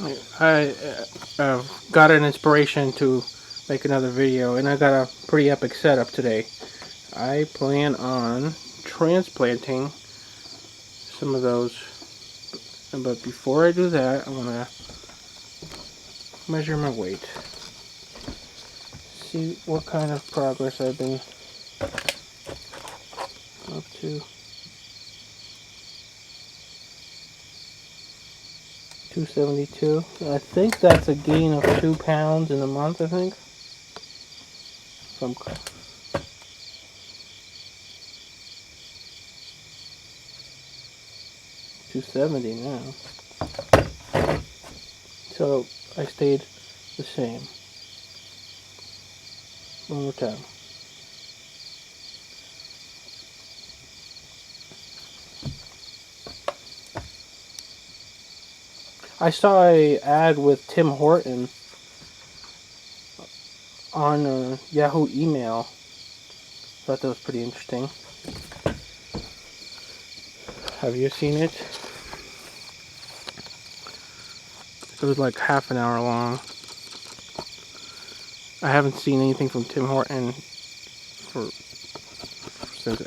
I got an inspiration to make another video, and I got a pretty epic setup today. I plan on transplanting some of those, but before I do that, I'm gonna measure my weight. See what kind of progress I've been up to. 272. I think that's a gain of 2 pounds in a month, I think. From 270 now. So I stayed the same. One more time. I saw a ad with Tim Horton on Yahoo email. Thought that was pretty interesting. Have you seen it? It was like half an hour long. I haven't seen anything from Tim Horton since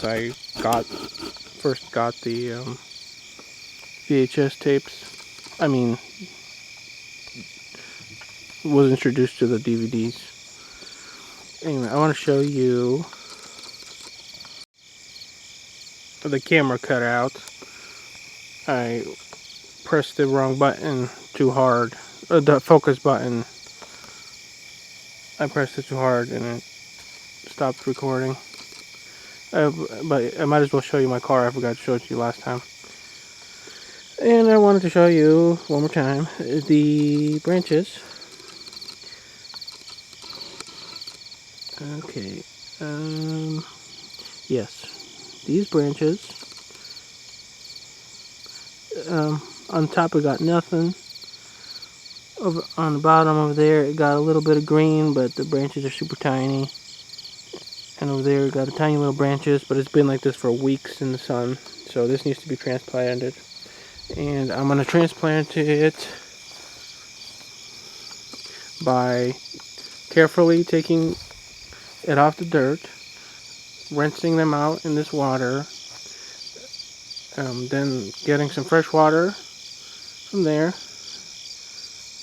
I first got the VHS tapes. I mean, was introduced to the DVDs. Anyway, I want to show you the camera cut out. I pressed the wrong button too hard. The focus button. I pressed it too hard and it stopped recording. But I might as well show you my car. I forgot to show it to you last time. And I wanted to show you one more time the branches. Okay. Yes, these branches. On top we got nothing. Over on the bottom over there it got a little bit of green, but the branches are super tiny. And over there we got tiny little branches, but it's been like this for weeks in the sun. So this needs to be transplanted. And I'm going to transplant it by carefully taking it off the dirt, rinsing them out in this water, then getting some fresh water from there,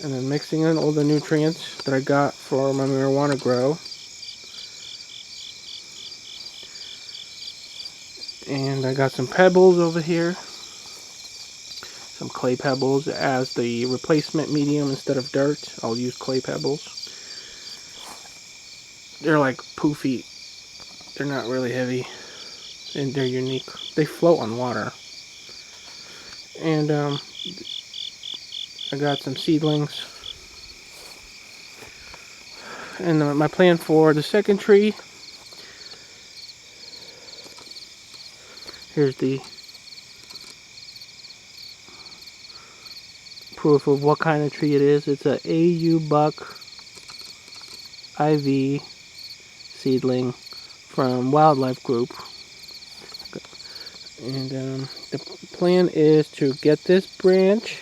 and then mixing in all the nutrients that I got for my marijuana grow. And I got some pebbles over here, some clay pebbles as the replacement medium instead of dirt. I'll use clay pebbles. They're like poofy. They're not really heavy, and they're unique. They float on water. And I got some seedlings. And my plan for the second tree, here's the proof of what kind of tree it is. It's a AU Buck IV seedling from Wildlife Group. And the plan is to get this branch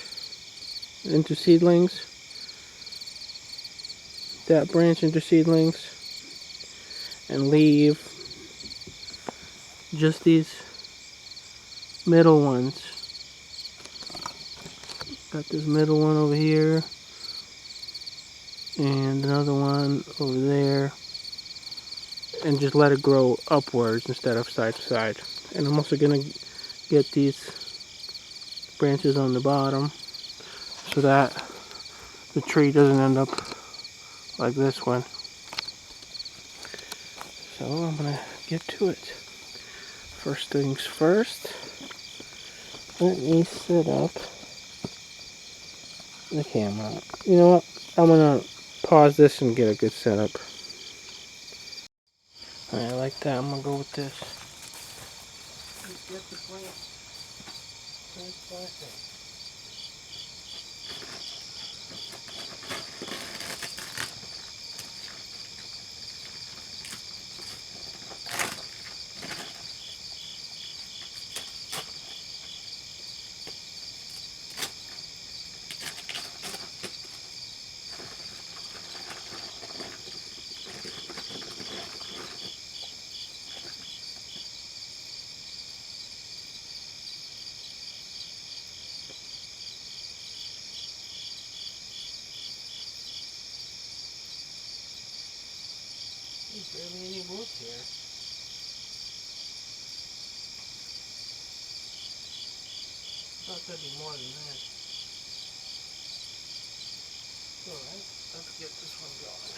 into seedlings, that branch into seedlings, and leave just these middle ones. Got this middle one over here, and another one over there, and just let it grow upwards instead of side to side. And I'm also going to get these branches on the bottom so that the tree doesn't end up like this one. So I'm going to get to it. First things first, let me set up the camera. You know what? I'm going to pause this and get a good setup. Alright, like that. I'm going to go with this. Let's get the plant transplanted. There's barely any roots here. I thought there'd be more than that. Alright, let's get this one going.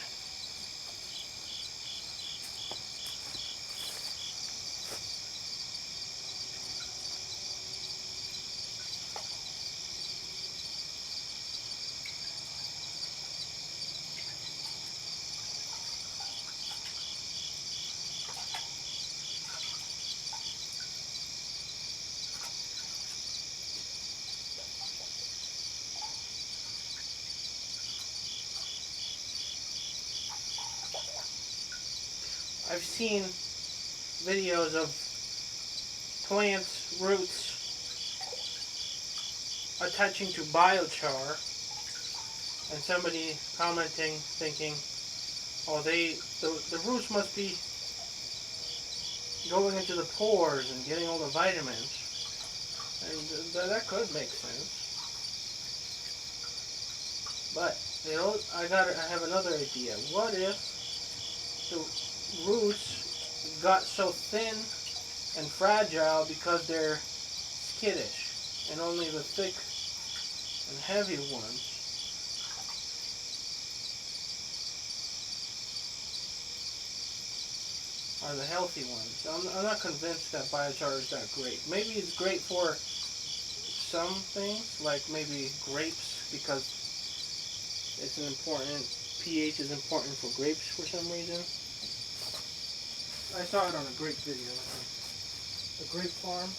I've seen videos of plants' roots attaching to biochar, and somebody commenting, thinking, "Oh, the roots must be going into the pores and getting all the vitamins," and that could make sense. But I have another idea. What if the roots got so thin and fragile because they're skittish, and only the thick and heavy ones are the healthy ones? I'm not convinced that biochar is that great. Maybe it's great for some things, like maybe grapes, because it's an important, pH is important for grapes for some reason. I saw it on a grape video, I think. The grape farm.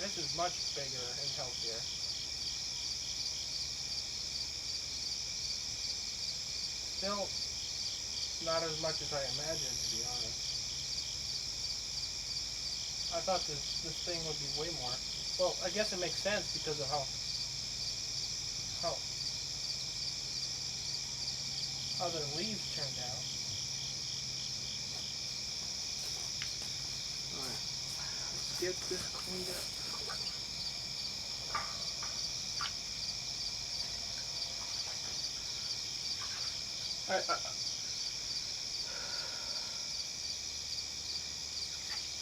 This is much bigger and healthier. Still not as much as I imagined, to be honest. I thought this thing would be way more. Well, I guess it makes sense because of how the leaves turned out. Alright, let's get this cleaned up.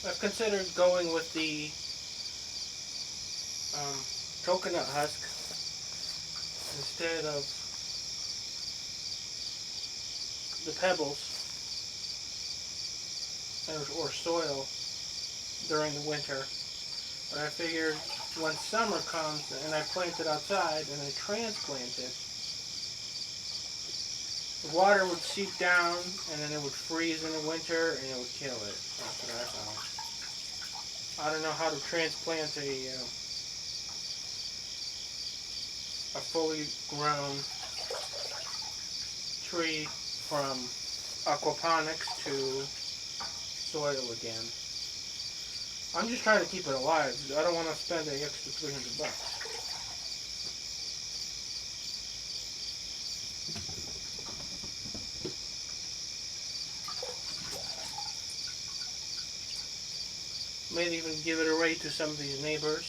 I've considered going with the coconut husk instead of the pebbles or soil during the winter. But I figured when summer comes and I plant it outside and I transplant it, the water would seep down and then it would freeze in the winter and it would kill it. That's what I found. I don't know how to transplant a fully grown tree from aquaponics to soil again. I'm just trying to keep it alive. I don't want to spend the extra $300. Might even give it away to some of these neighbors.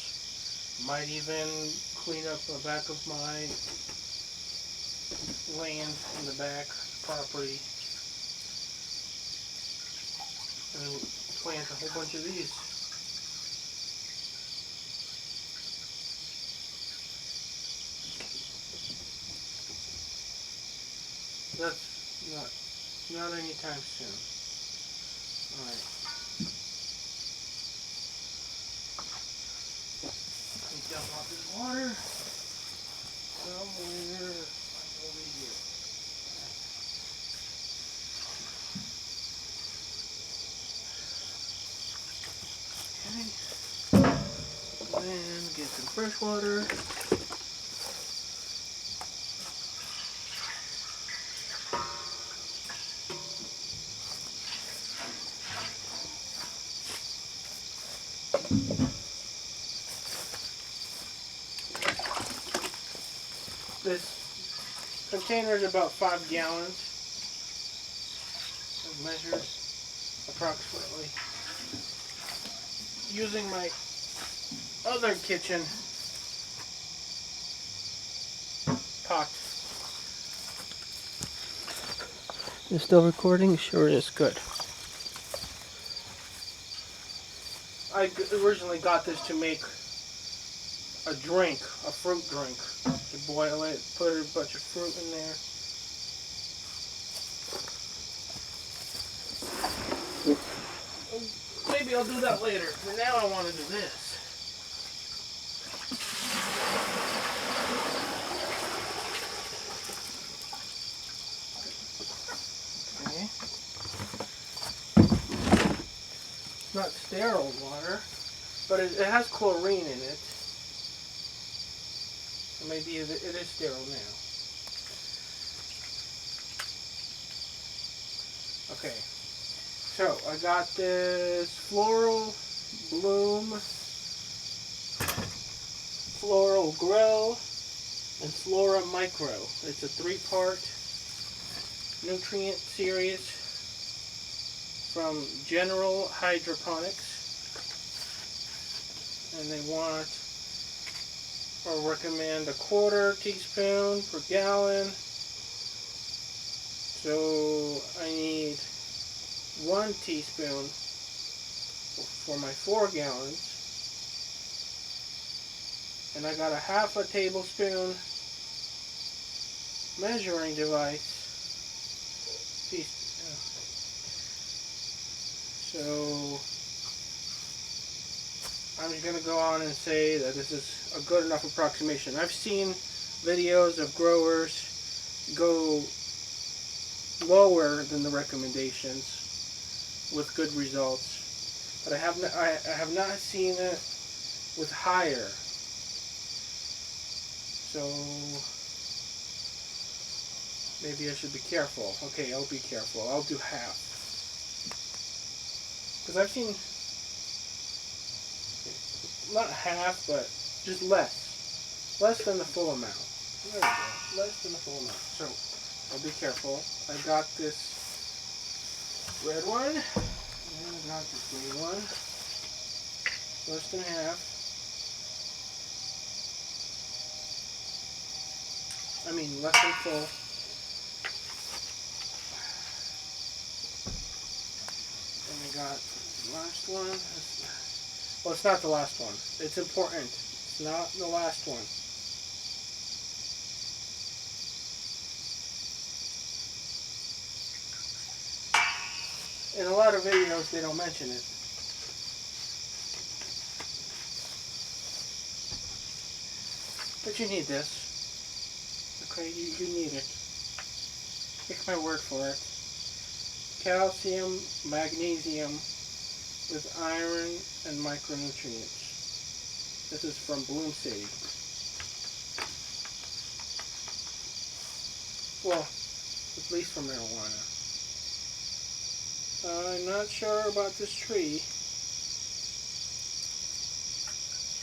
Might even clean up the back of my land in the back property and plant a whole bunch of these. That's not anytime soon. Alright. Let me dump out this water somewhere over here. Okay. Then get some fresh water. This container is about 5 gallons. It measures approximately. Using my other kitchen pot. Is it still recording? Sure is. Good. I originally got this to make a drink, a fruit drink. You boil it, put a bunch of fruit in there. Maybe I'll do that later. For now I want to do this. Okay. It's not sterile water, but it has chlorine in it. Maybe it is sterile now. Okay, so I got this Floral Bloom, Floral Grow, and Flora Micro. It's a 3-part nutrient series from General Hydroponics, and they want or recommend a 1/4 teaspoon per gallon. So I need 1 teaspoon for my 4 gallons. And I got a 1/2 tablespoon measuring device. So I'm just going to go on and say that this is a good enough approximation. I've seen videos of growers go lower than the recommendations with good results, but I have not seen it with higher. So maybe I should be careful. Okay, I'll be careful. I'll do half, because I've seen not half, but just less than the full amount. There we go, less than the full amount. So I'll be careful. I got this red one, and I got this green one. Less than half. I mean, less than full. And I got the last one. Well, it's not the last one. It's important. It's not the last one. In a lot of videos, they don't mention it. But you need this. Okay, you need it. Take my word for it. Calcium, magnesium, with iron and micronutrients. This is from Bloom City. Well, at least for marijuana. I'm not sure about this tree.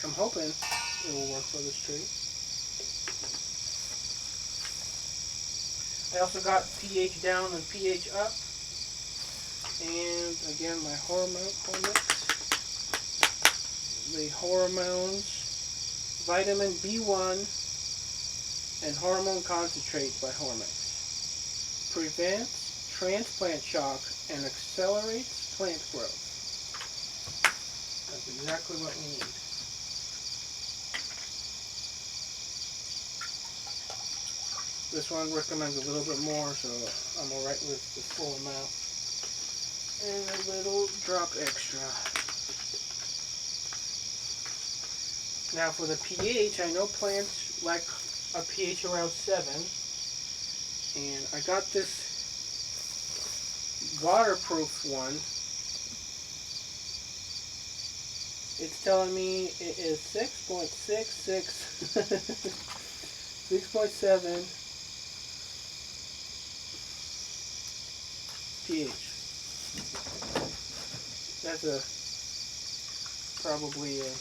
I'm hoping it will work for this tree. I also got pH down and pH up. And again, my hormones, the hormones, vitamin B1, and hormone concentrate by Hormex. Prevents transplant shock and accelerates plant growth. That's exactly what we need. This one recommends a little bit more, so I'm alright with the full amount. And a little drop extra. Now for the pH, I know plants like a pH around 7. And I got this waterproof one. It's telling me it is 6.66, 6.7 pH. That's a probably a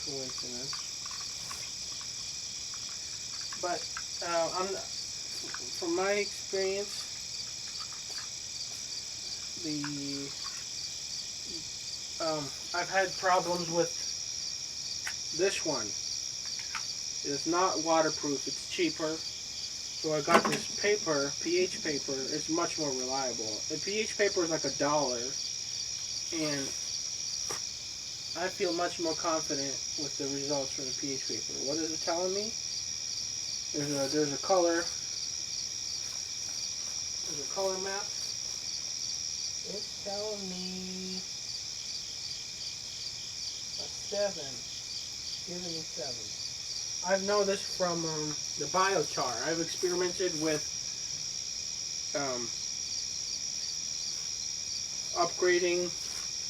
coincidence. But from my experience, I've had problems with this one. It's not waterproof. It's cheaper. So I got this paper, pH paper. It's much more reliable. The pH paper is like $1, and I feel much more confident with the results from the pH paper. What is it telling me? There's a color. There's a color map. It's telling me a 7. Giving me 7. I know this from the biochar. I've experimented with upgrading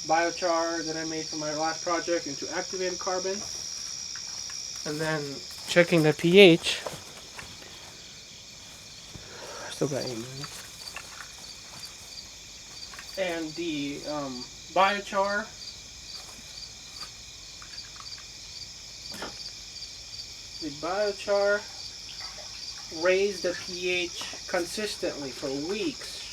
biochar that I made for my last project into activated carbon, and then checking the pH. Still got 8 minutes. And the biochar raised the pH consistently for weeks.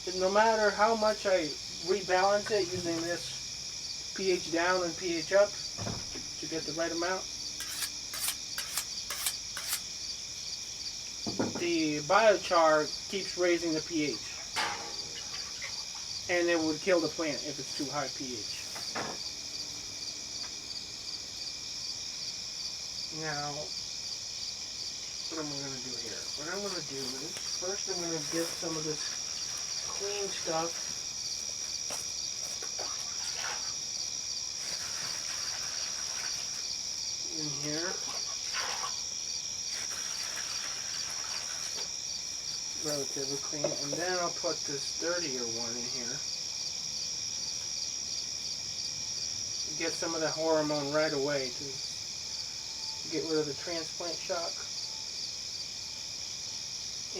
And no matter how much I rebalance it using this pH down and pH up to get the right amount, the biochar keeps raising the pH. And it would kill the plant if it's too high pH. Now, what am I going to do here? What I'm going to do is, first I'm going to get some of this clean stuff in here. Relatively clean. And then I'll put this dirtier one in here. Get some of the hormone right away to get rid of the transplant shock.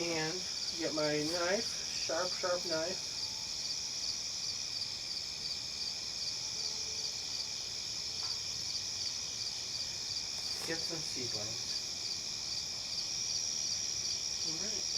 And get my knife, sharp knife. Get some seedlings. Alright.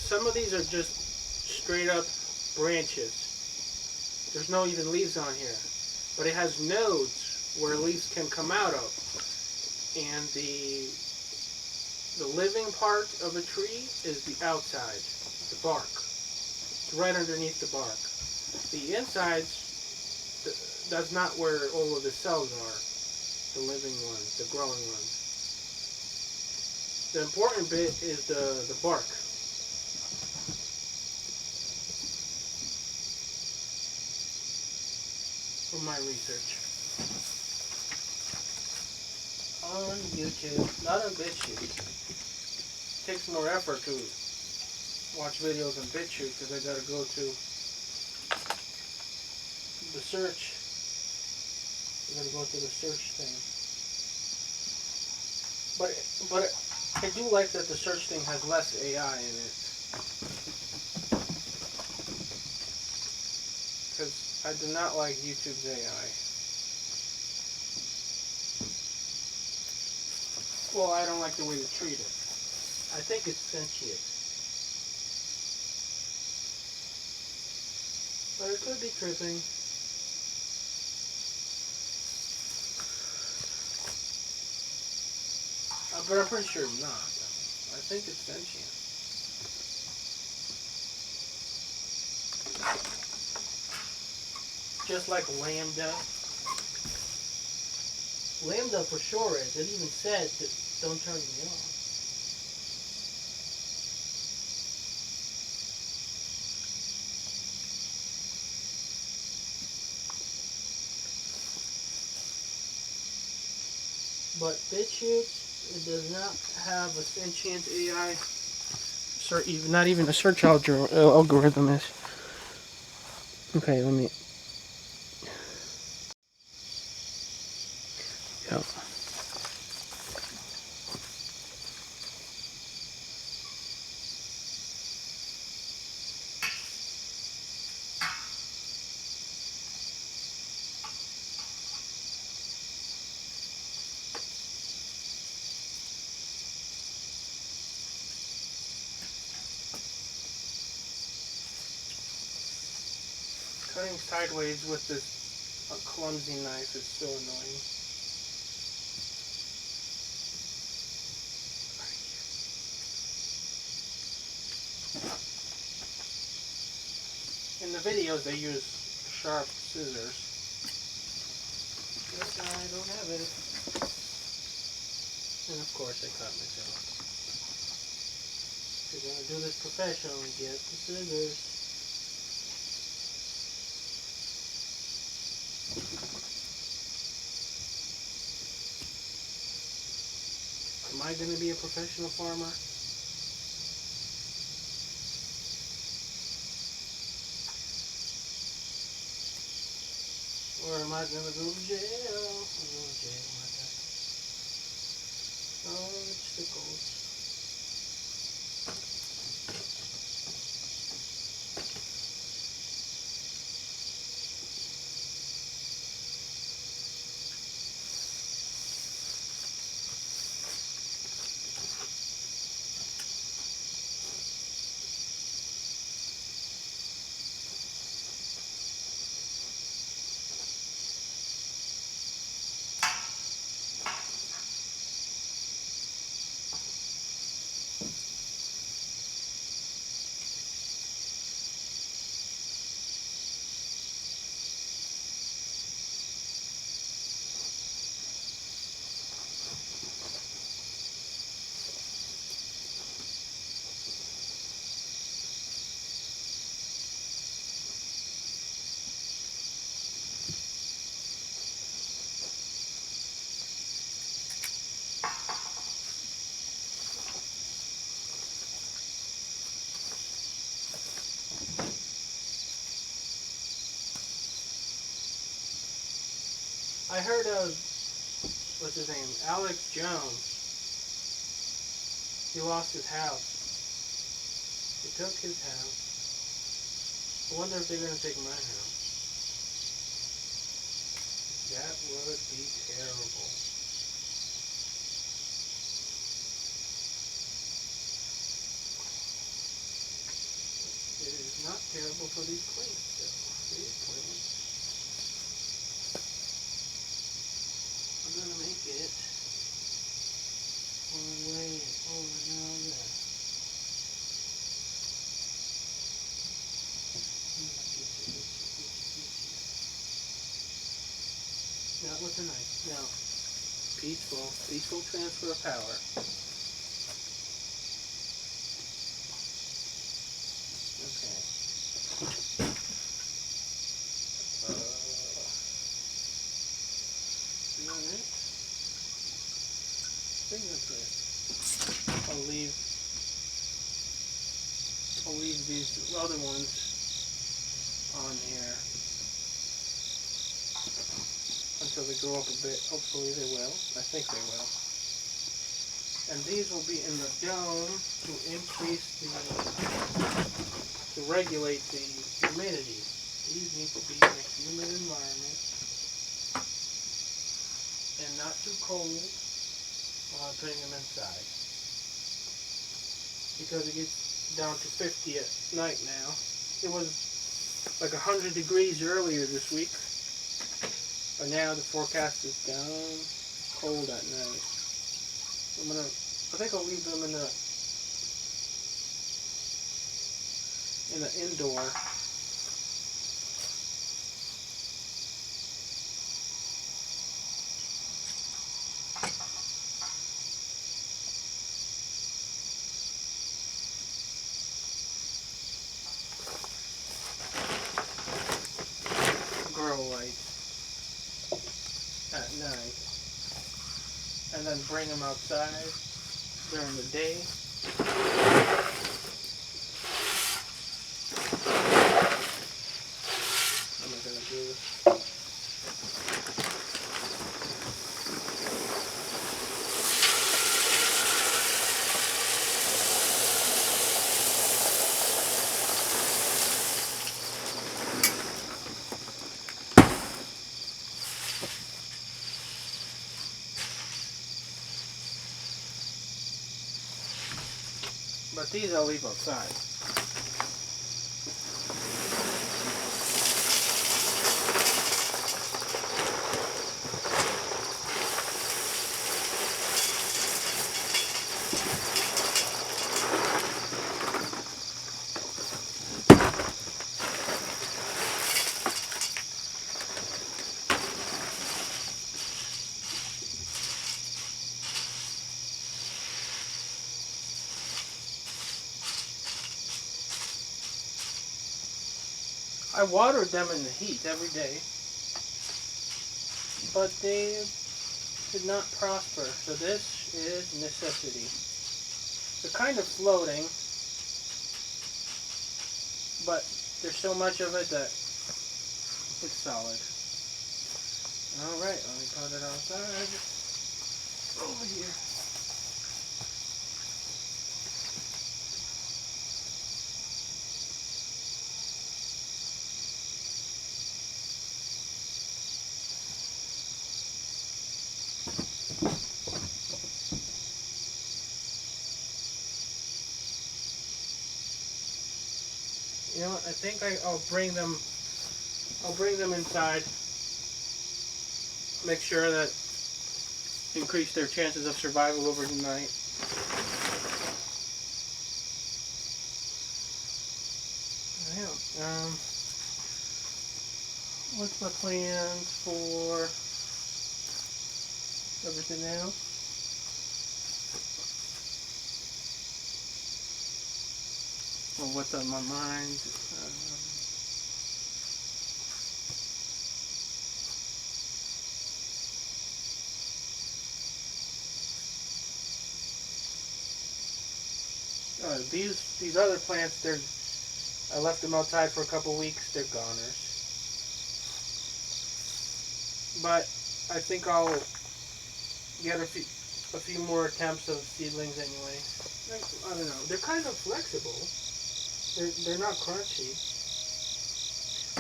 Some of these are just straight up branches. There's no even leaves on here. But it has nodes where leaves can come out of. And the living part of a tree is the outside, the bark. It's right underneath the bark. The insides, that's not where all of the cells are. The living ones, the growing ones. The important bit is the bark. From my research on YouTube, not on BitChute. It takes more effort to watch videos on BitChute because I gotta go to the search. I gotta go to the search thing. But I do like that the search thing has less AI in it. Because I do not like YouTube's AI. Well, I don't like the way they treat it. I think it's sentient. But it could be tripping. But I'm pretty sure not. I think it's sentient. Just like Lambda. Lambda for sure is. It even said, don't turn me on. But BitChute, it does not have a sentient AI, not even a search algorithm is. Okay, let me. Yeah. Cutting sideways with this clumsy knife is so annoying. In the videos they use sharp scissors. But I don't have it. And of course I cut myself. If you're gonna do this professionally, get the scissors. Am I gonna be a professional farmer? Or am I gonna go to jail? I'm going to jail like that. Oh, it tickles. I heard of, what's his name, Alex Jones. He lost his house. They took his house. I wonder if they're going to take my house. That would be terrible. It is not terrible for these plants, though. These plants are going to make it one way or another. Not with a knife. No. Peaceful transfer of power. Okay. Alright. I think that's it. I'll leave these other ones on here until they grow up a bit. Hopefully they will. I think they will. And these will be in the dome to regulate the humidity. These need to be in a humid environment and not too cold while I'm putting them inside. Because it gets down to 50 at night now. It was like 100 degrees earlier this week. But now the forecast is down, cold at night. I think I'll leave them in the indoor. and then bring them outside during the day. What am I gonna do? But these I'll leave outside. I watered them in the heat every day, but they did not prosper. So this is necessity. They're kind of floating, but there's so much of it that it's solid. Alright, let me put it outside over here. You know what, I think I'll bring them inside. Make sure that increase their chances of survival over the night. Yeah. What's my plans for everything else? Well, what's on my mind? These other plants, I left them outside for a couple weeks. They're goners. But I think I'll get a few more attempts of seedlings anyway. I don't know. They're kind of flexible. They're not crunchy.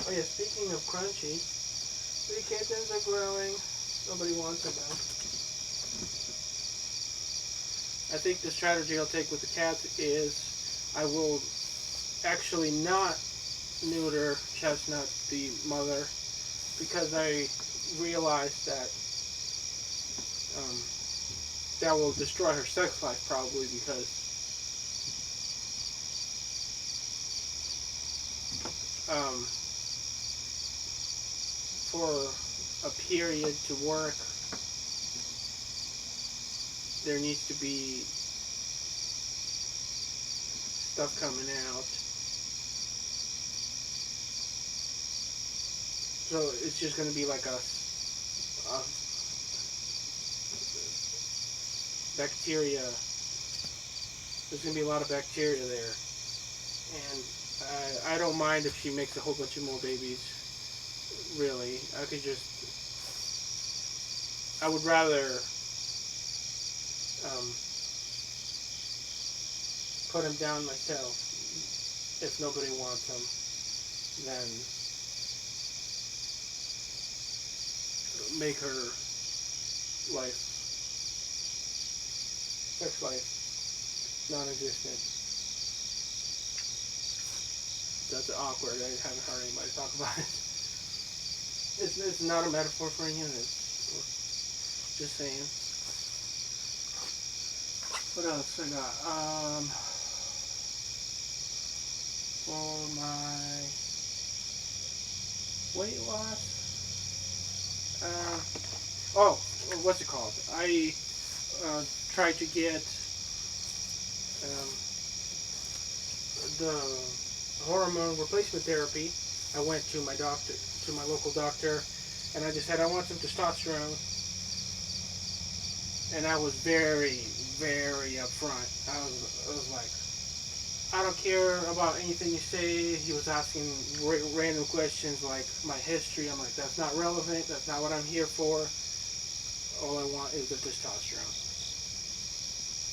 Oh yeah, speaking of crunchy, the kittens are growing. Nobody wants them now. I think the strategy I'll take with the cats is I will actually not neuter Chestnut, the mother, because I realized that that will destroy her sex life probably, because for a period to work, there needs to be stuff coming out. So it's just going to be like a bacteria. There's going to be a lot of bacteria there. And I don't mind if she makes a whole bunch of more babies. Really. I would rather put them down myself if nobody wants them than make her sex life non-existent. That's awkward. I haven't heard anybody talk about it. It's not a metaphor for anything. Just saying. What else I got? For my weight loss. What's it called? I tried to get the hormone replacement therapy. I went to my local doctor, and I just said I want some testosterone. And I was very, very upfront. I was like, I don't care about anything you say. He was asking random questions like my history. I'm like, that's not relevant. That's not what I'm here for. All I want is the testosterone.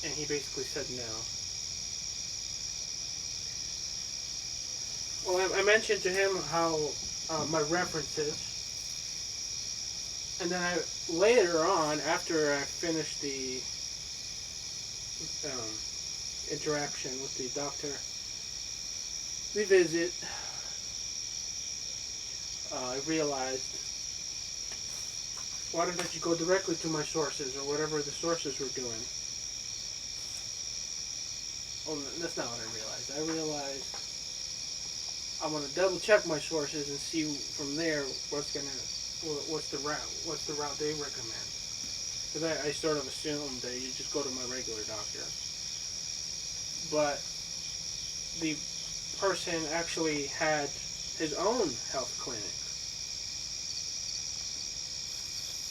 And he basically said no. Well, I mentioned to him how my references, and then later on, after I finished the um, interaction with the doctor, we visit. I realized, why didn't you go directly to my sources or whatever the sources were doing? Well, that's not what I realized. I realized I want to double check my sources and see from there what's the route they recommend. Because I sort of assumed that you just go to my regular doctor, but the person actually had his own health clinic.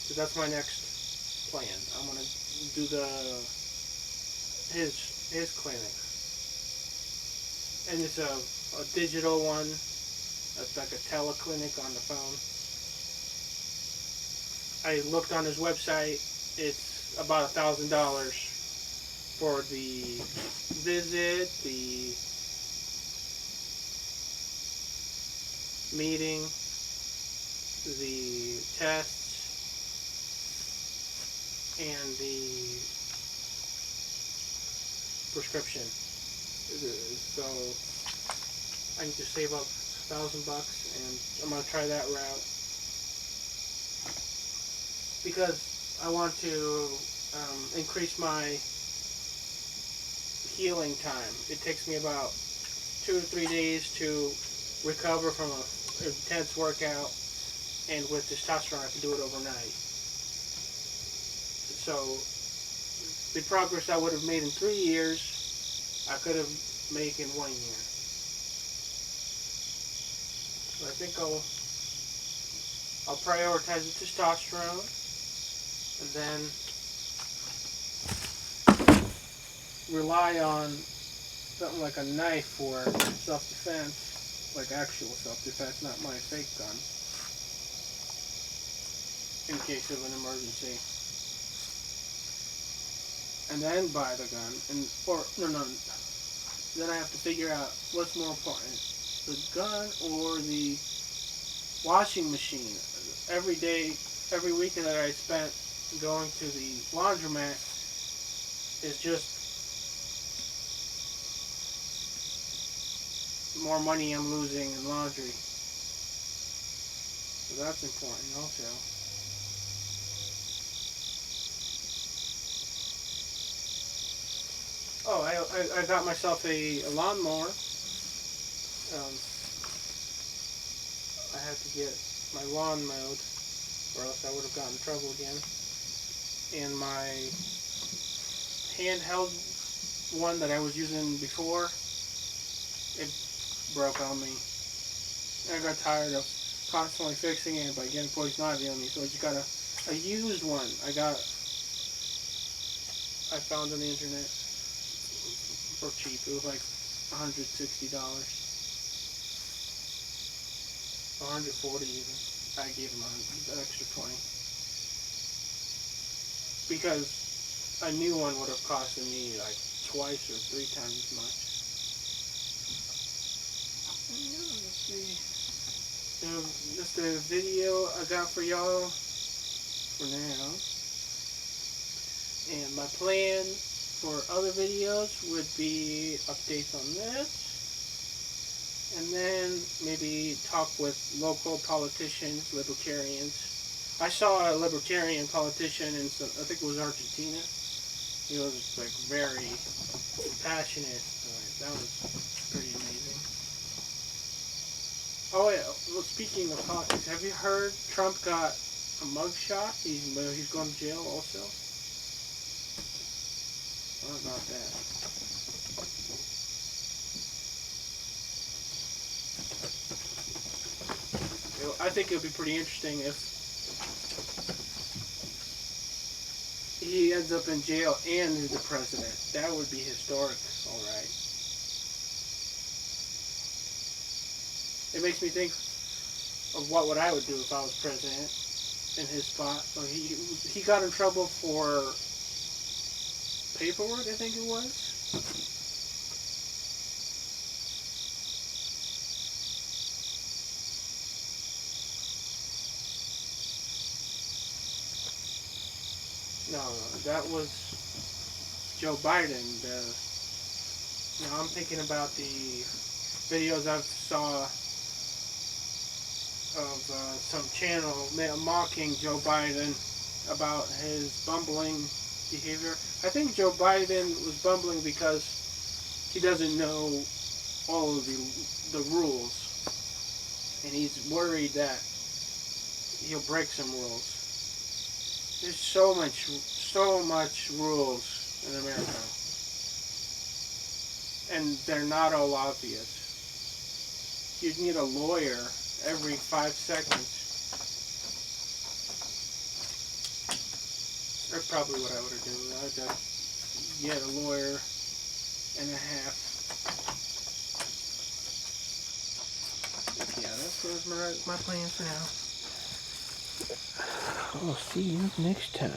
So that's my next plan. I'm gonna do his clinic, and it's a digital one. It's like a teleclinic on the phone. I looked on his website. It's about $1,000 for the visit, the meeting, the tests, and the prescription. So I need to save up $1,000, and I'm gonna try that route because I want to increase my healing time. It takes me about 2 to 3 days to recover from an intense workout, and with testosterone I can do it overnight. So the progress I would have made in 3 years, I could have made in 1 year. So I think I'll prioritize the testosterone, and then rely on something like a knife for self-defense, like actual self-defense, not my fake gun, in case of an emergency. And then buy the gun, then I have to figure out what's more important, the gun or the washing machine. Every weekend that I spent going to the laundromat is just more money I'm losing in laundry. So that's important also. Oh, I got myself a lawnmower. I had to get my lawn mowed, or else I would have gotten in trouble again. And my handheld one that I was using before, it broke on me. And I got tired of constantly fixing it by getting poison ivy on me, so I just got a used one. I found on the internet for cheap. It was like $160, $140 even. I gave him an extra 20 because a new one would have costed me like twice or 3 times as much. Yeah, let's see. Just a video I got for y'all for now. And my plan for other videos would be updates on this, and then maybe talk with local politicians, libertarians. I saw a libertarian politician in I think it was Argentina. He was like very passionate. That was pretty amazing. Oh yeah, well, speaking of politics, have you heard Trump got a mugshot? He's going to jail also. What about that? I think it would be pretty interesting he ends up in jail and is the president. That would be historic, all right. It makes me think of what would I would do if I was president in his spot. So he got in trouble for paperwork, I think it was. No, that was Joe Biden. I'm thinking about the videos I saw of some channel mocking Joe Biden about his bumbling behavior. I think Joe Biden was bumbling because he doesn't know all of the rules, and he's worried that he'll break some rules. There's so much rules in America, and they're not all obvious. You'd need a lawyer every 5 seconds. That's probably what I would have done. I'd just get a lawyer and a half. Yeah, that's my plan for now. I'll see you next time.